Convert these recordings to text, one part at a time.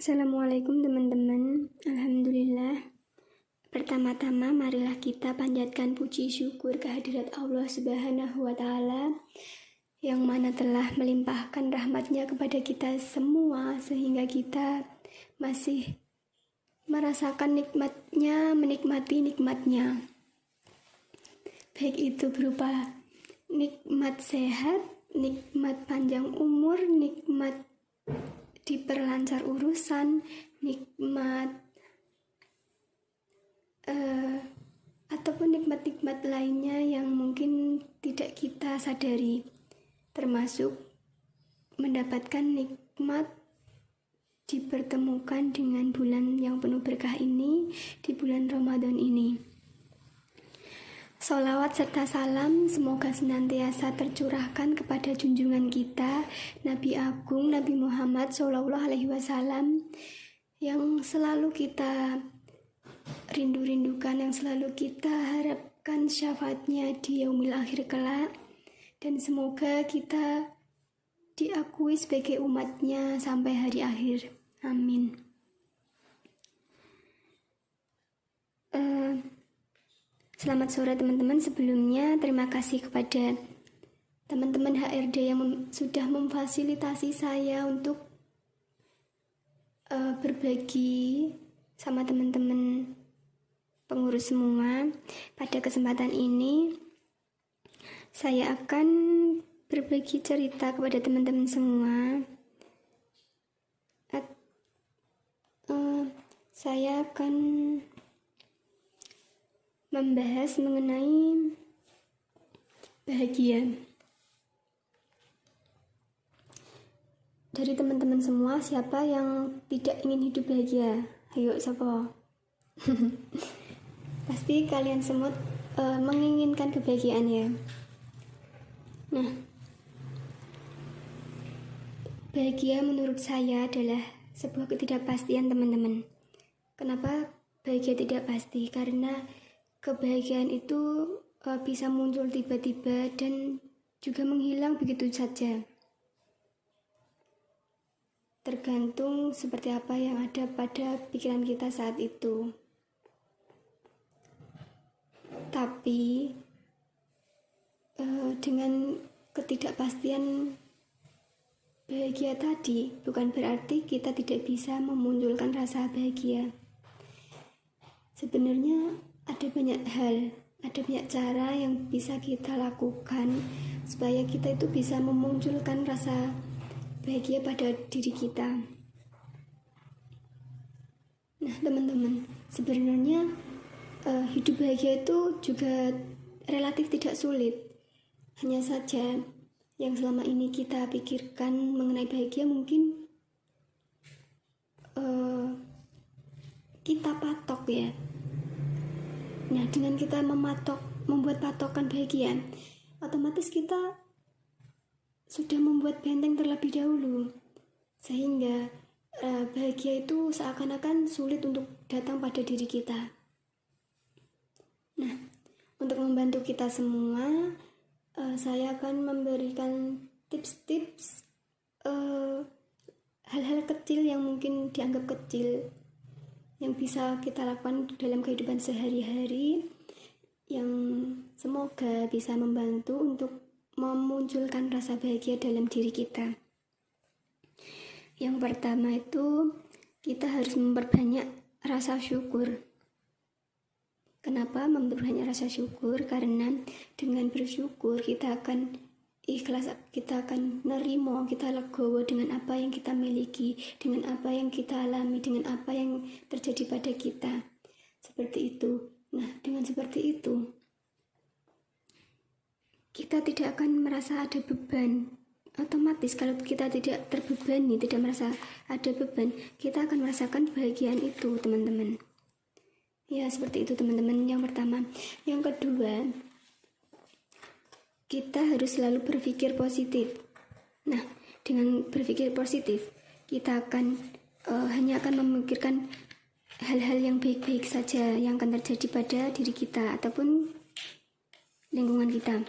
Assalamualaikum teman-teman. Alhamdulillah. Pertama-tama marilah kita panjatkan puji syukur kehadirat Allah Subhanahu wa Ta'ala yang mana telah melimpahkan rahmatnya kepada kita semua sehingga kita masih merasakan nikmatnya, menikmati nikmatnya. Baik itu berupa nikmat sehat, nikmat panjang umur, nikmat diperlancar urusan, nikmat ataupun nikmat-nikmat lainnya yang mungkin tidak kita sadari, termasuk mendapatkan nikmat dipertemukan dengan bulan yang penuh berkah ini di bulan Ramadan ini. Sholawat serta salam semoga senantiasa tercurahkan kepada junjungan kita Nabi Agung Nabi Muhammad SAW yang selalu kita rindu-rindukan, yang selalu kita harapkan syafaatnya di yaumil akhir kelak, dan semoga kita diakui sebagai umatnya sampai hari akhir. Amin. Selamat sore teman-teman. Sebelumnya terima kasih kepada teman-teman HRD yang sudah memfasilitasi saya untuk berbagi sama teman-teman pengurus semua. Pada kesempatan ini saya akan berbagi cerita kepada teman-teman semua. Saya akan membahas mengenai bahagia. Dari teman-teman semua, siapa yang tidak ingin hidup bahagia? Ayo, siapa? Pasti kalian semua menginginkan kebahagiaan ya. Nah, bahagia menurut saya adalah sebuah ketidakpastian teman-teman. Kenapa bahagia tidak pasti? Karena kebahagiaan itu bisa muncul tiba-tiba dan juga menghilang begitu saja. Tergantung seperti apa yang ada pada pikiran kita saat itu. Tapi dengan ketidakpastian bahagia tadi, bukan berarti kita tidak bisa memunculkan rasa bahagia. Sebenarnya ada banyak hal, ada banyak cara yang bisa kita lakukan supaya kita itu bisa memunculkan rasa bahagia pada diri kita. Nah teman-teman, sebenarnya hidup bahagia itu juga relatif tidak sulit. Hanya saja yang selama ini kita pikirkan mengenai bahagia mungkin kita patok ya. Nah, dengan kita membuat patokan bahagia, otomatis kita sudah membuat benteng terlebih dahulu, sehingga bahagia itu seakan-akan sulit untuk datang pada diri kita. Nah, untuk membantu kita semua, saya akan memberikan tips-tips hal-hal kecil yang mungkin dianggap kecil, yang bisa kita lakukan dalam kehidupan sehari-hari, yang semoga bisa membantu untuk memunculkan rasa bahagia dalam diri kita. Yang pertama itu, kita harus memperbanyak rasa syukur. Kenapa memperbanyak rasa syukur? Karena dengan bersyukur kita akan ikhlas, kita akan nerimo, kita legowo dengan apa yang kita miliki, dengan apa yang kita alami, dengan apa yang terjadi pada kita. Seperti itu. Nah, dengan seperti itu, kita tidak akan merasa ada beban. Otomatis kalau kita tidak terbebani, tidak merasa ada beban, kita akan merasakan kebahagiaan itu, teman-teman. Ya, seperti itu teman-teman. Yang pertama. Yang kedua, kita harus selalu berpikir positif. Nah, dengan berpikir positif, kita akan hanya akan memikirkan hal-hal yang baik-baik saja yang akan terjadi pada diri kita ataupun lingkungan kita.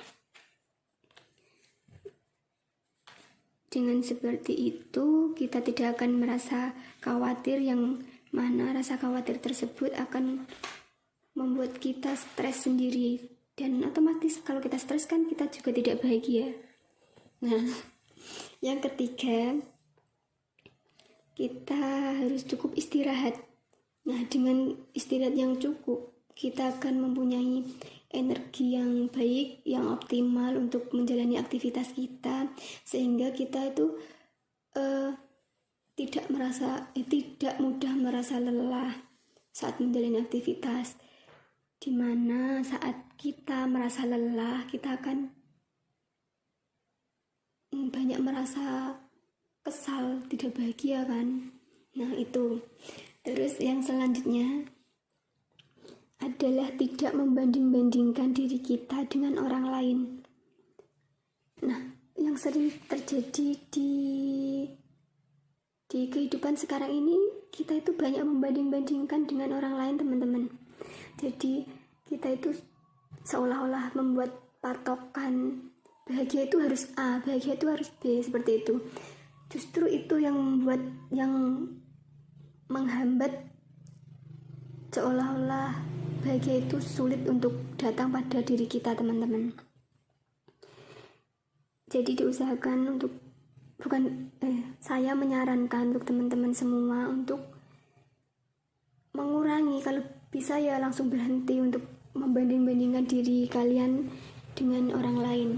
Dengan seperti itu, kita tidak akan merasa khawatir, yang mana rasa khawatir tersebut akan membuat kita stres sendiri. Dan otomatis kalau kita stres kan kita juga tidak bahagia. Nah, yang ketiga, kita harus cukup istirahat. Nah, dengan istirahat yang cukup, kita akan mempunyai energi yang baik, yang optimal untuk menjalani aktivitas kita, sehingga kita itu tidak mudah merasa lelah saat menjalani aktivitas. Dimana saat kita merasa lelah, kita akan banyak merasa kesal, tidak bahagia kan. Nah itu. Terus yang selanjutnya adalah tidak membanding-bandingkan diri kita dengan orang lain. Nah, yang sering terjadi di kehidupan sekarang ini, kita itu banyak membanding-bandingkan dengan orang lain, teman-teman. Jadi kita itu seolah-olah membuat patokan bahagia itu harus A, bahagia itu harus B, seperti itu. Justru itu yang menghambat, seolah-olah bahagia itu sulit untuk datang pada diri kita, teman-teman. Jadi diusahakan untuk saya menyarankan untuk teman-teman semua untuk mengurangi, kalau bisa ya langsung berhenti untuk membanding-bandingkan diri kalian dengan orang lain.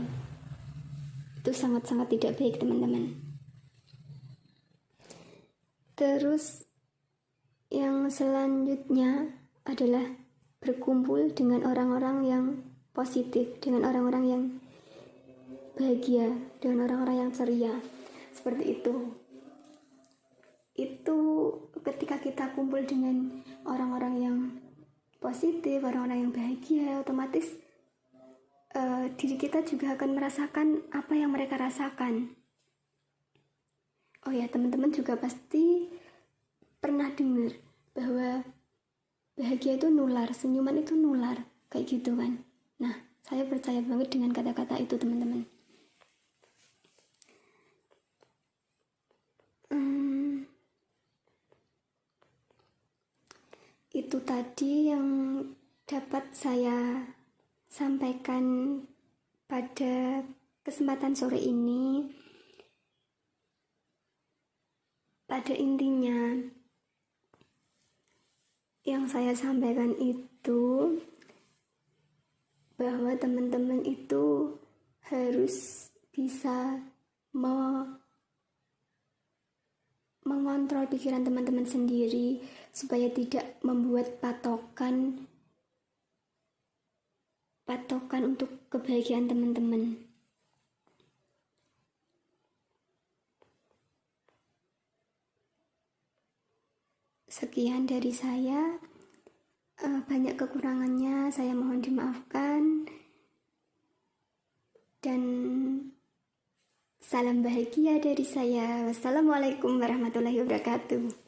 Itu sangat-sangat tidak baik, teman-teman. Terus yang selanjutnya adalah berkumpul dengan orang-orang yang positif, dengan orang-orang yang bahagia, dengan orang-orang yang ceria. Seperti itu. Itu ketika kita kumpul dengan orang-orang yang positif, orang-orang yang bahagia, otomatis diri kita juga akan merasakan apa yang mereka rasakan. Oh ya, teman-teman juga pasti pernah dengar bahwa bahagia itu nular, senyuman itu nular, kayak gitu kan. Nah, saya percaya banget dengan kata-kata itu, teman-teman. Itu tadi yang dapat saya sampaikan pada kesempatan sore ini. Pada intinya, yang saya sampaikan itu bahwa teman-teman itu harus bisa mengontrol pikiran teman-teman sendiri supaya tidak membuat patokan untuk kebahagiaan teman-teman. Sekian dari saya, banyak kekurangannya, saya mohon dimaafkan, dan salam bahagia dari saya. Wassalamualaikum warahmatullahi wabarakatuh.